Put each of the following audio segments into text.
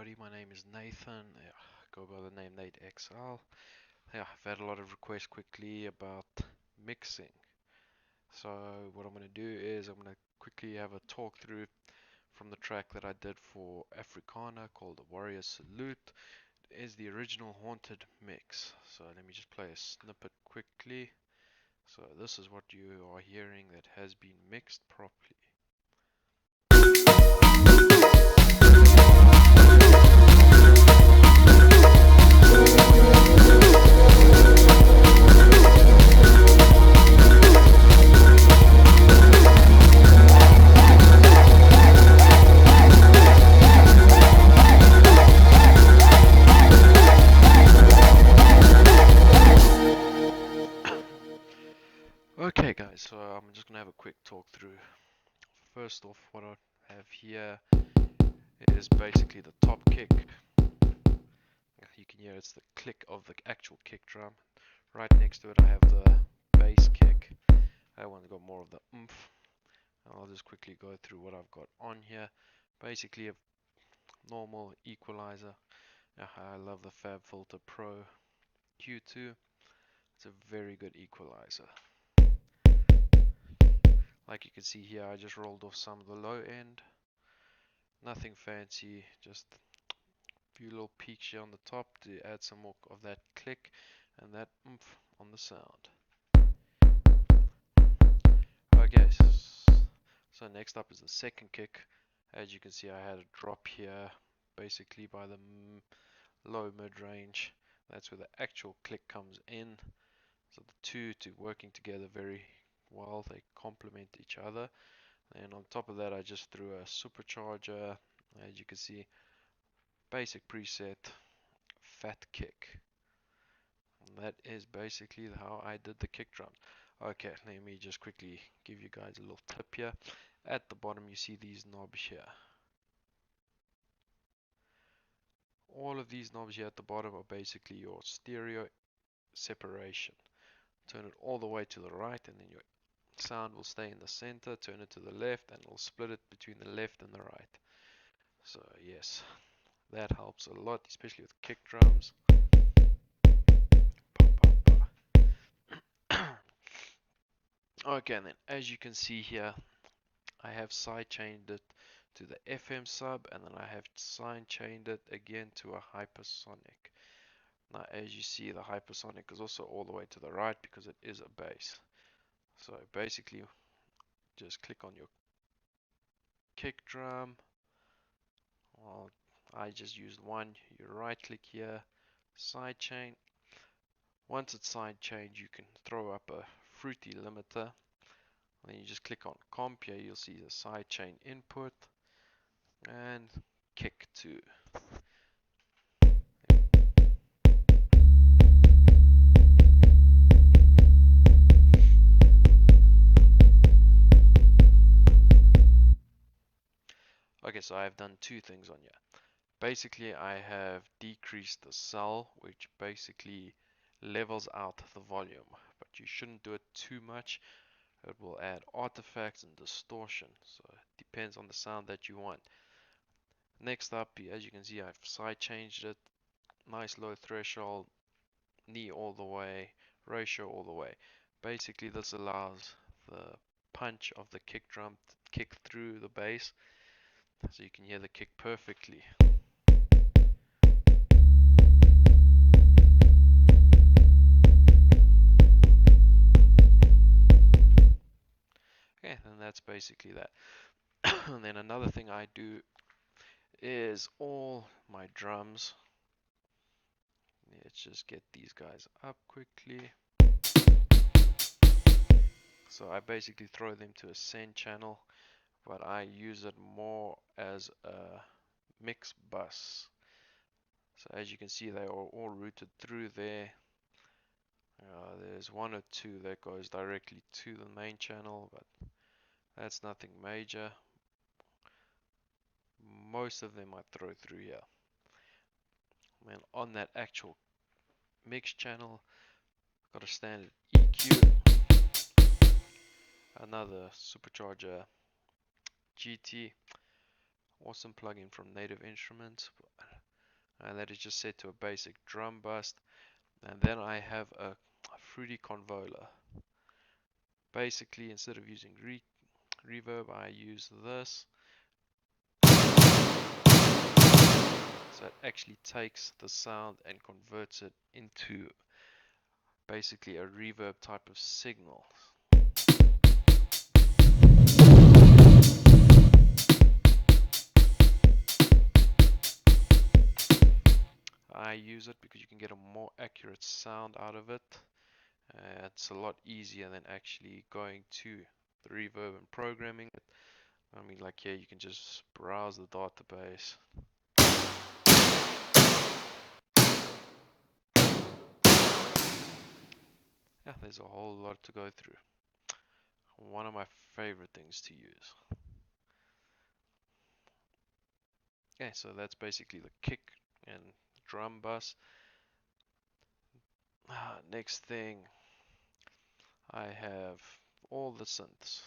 everybody, my name is Nathan. Go by the name Nate XL. I've had a lot of requests quickly about mixing. So what I'm going to do is I'm going to quickly have a talk through from the track that I did for Africana called The Warrior Salute. It is the original Haunted mix. So let me just play a snippet quickly. So this is what you are hearing that has been mixed properly. Okay guys, so I'm just gonna have a quick talk through. First off, what I have here is basically the top kick. You can hear it's the click of the actual kick drum. Right next to it I have the bass kick. That one's got more of the oomph. I'll just quickly go through what I've got on here. Basically a normal equalizer. I love the FabFilter Pro Q2. It's a very good equalizer. Like you can see here, I just rolled off some of the low end. Nothing fancy, just a few little peaks here on the top to add some more of that click and that oomph on the sound. Okay, so next up is the second kick. As you can see, I had a drop here, basically by the low mid-range. That's where the actual click comes in. So the two working together very well, they complement each other. And on top of that, I just threw a supercharger. As you can see, basic preset, fat kick. And that is basically how I did the kick drums. Okay, let me just quickly give you guys a little tip here. At the bottom, you see these knobs here. All of these knobs here at the bottom are basically your stereo separation. Turn it all the way to the right, and then your sound will stay in the center. Turn it to the left, and it'll split it between the left and the right. So yes, that helps a lot, especially with kick drums. Okay, and then as you can see here, I have sidechained it to the FM sub, and then I have sidechained it again to a hypersonic. Now as you see, the hypersonic is also all the way to the right because it is a bass. So basically just click on your kick drum. Well, I just used one. You right click here, sidechain. Once it's sidechained, you can throw up a fruity limiter. Then you just click on comp here, you'll see the sidechain input and kick 2. Okay, so I've done two things on here. Basically, I have decreased the cell, which basically levels out the volume, but you shouldn't do it too much. It will add artifacts and distortion, so it depends on the sound that you want. Next up, as you can see, I've side changed it. Nice low threshold, knee all the way, ratio all the way. Basically, this allows the punch of the kick drum to kick through the bass, so you can hear the kick perfectly. Okay, and that's basically that. And then another thing I do is all my drums. Let's just get these guys up quickly. So I basically throw them to a send channel, but I use it more as a mix bus. So as you can see, they are all routed through there. There's one or two that goes directly to the main channel, but that's nothing major. Most of them I throw through here. And on that actual mix channel, got a standard EQ, another supercharger GT, awesome plugin from Native Instruments. and that is just set to a basic drum bus. And then I have a Fruity Convola. Basically, instead of using reverb, I use this. So it actually takes the sound and converts it into basically a reverb type of signal. I use it because you can get a more accurate sound out of it. It's a lot easier than actually going to the reverb and programming it. I mean, like here, you can just browse the database. Yeah, there's a whole lot to go through. One of my favorite things to use. Okay, so that's basically the kick and drum bus. Next thing, I have all the synths.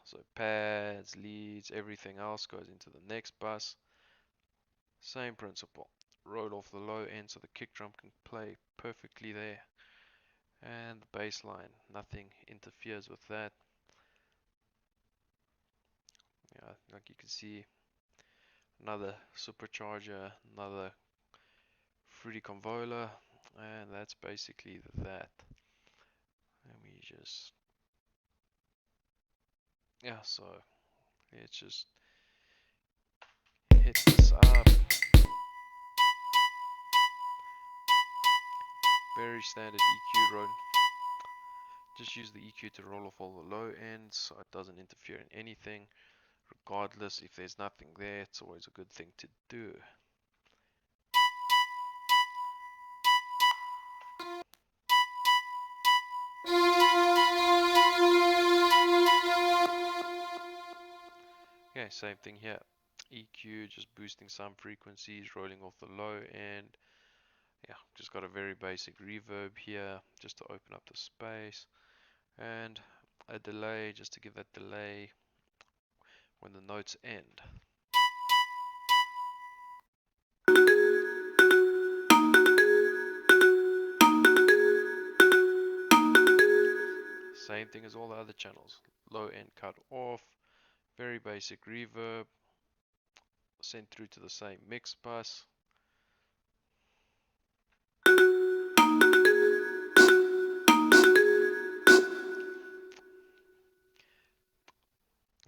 So pads, leads, everything else goes into the next bus. Same principle. Roll off the low end so the kick drum can play perfectly there. And the bass line, nothing interferes with that. Yeah, like you can see, another supercharger, another Fruity Convola, and that's basically that. Let me just, yeah, so let's just hit this up. Very standard EQ roll. Just use the EQ to roll off all the low ends so it doesn't interfere in anything. Regardless, if there's nothing there, it's always a good thing to do. Okay, same thing here. EQ, just boosting some frequencies, rolling off the low end. Yeah, just got a very basic reverb here, just to open up the space. And a delay, just to give that delay when the notes end. Same thing as all the other channels. Low end cut off, very basic reverb, sent through to the same mix bus.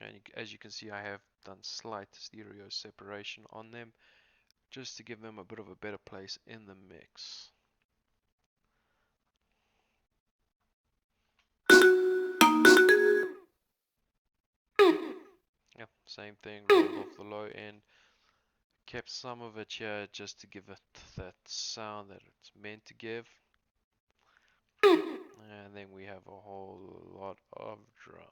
And as you can see, I have done slight stereo separation on them, just to give them a bit of a better place in the mix. Yep, same thing, rolled off the low end. Kept some of it here just to give it that sound that it's meant to give. And then we have a whole lot of drums.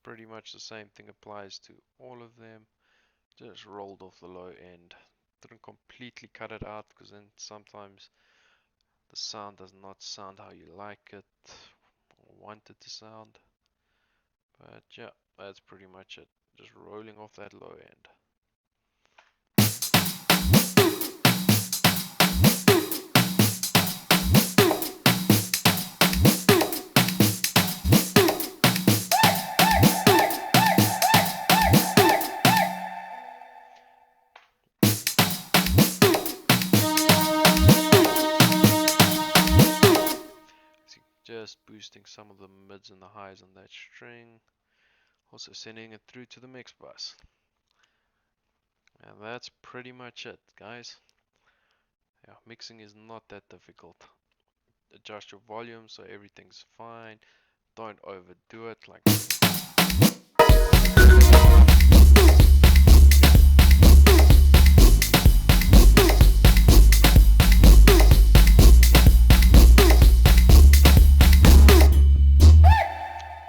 Pretty much the same thing applies to all of them. Just rolled off the low end. Didn't completely cut it out because then sometimes the sound does not sound how you like it or want it to sound. But yeah, that's pretty much it. Just rolling off that low end. Just boosting some of the mids and the highs on that string. Also sending it through to the mix bus. And that's pretty much it, guys. Yeah, mixing is not that difficult. Adjust your volume so everything's fine. Don't overdo it like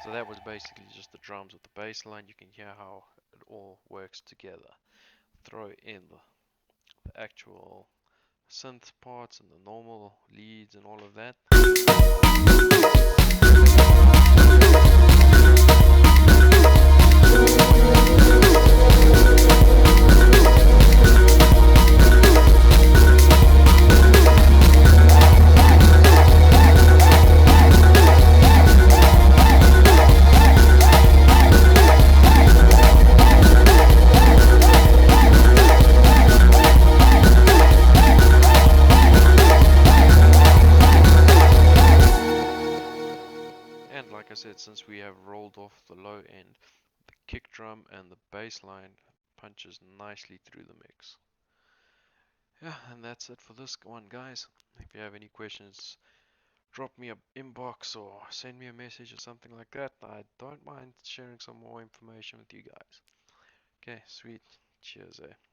so that was basically just the drums with the bass line. You can hear how it all works together. Throw in the actual synth parts and the normal leads and all of that. And like I said, since we have rolled off the low end, the kick drum and the bass line punches nicely through the mix. Yeah, and that's it for this one, guys. If you have any questions, drop me a inbox or send me a message or something like that. I don't mind sharing some more information with you guys. Okay, sweet. Cheers, eh.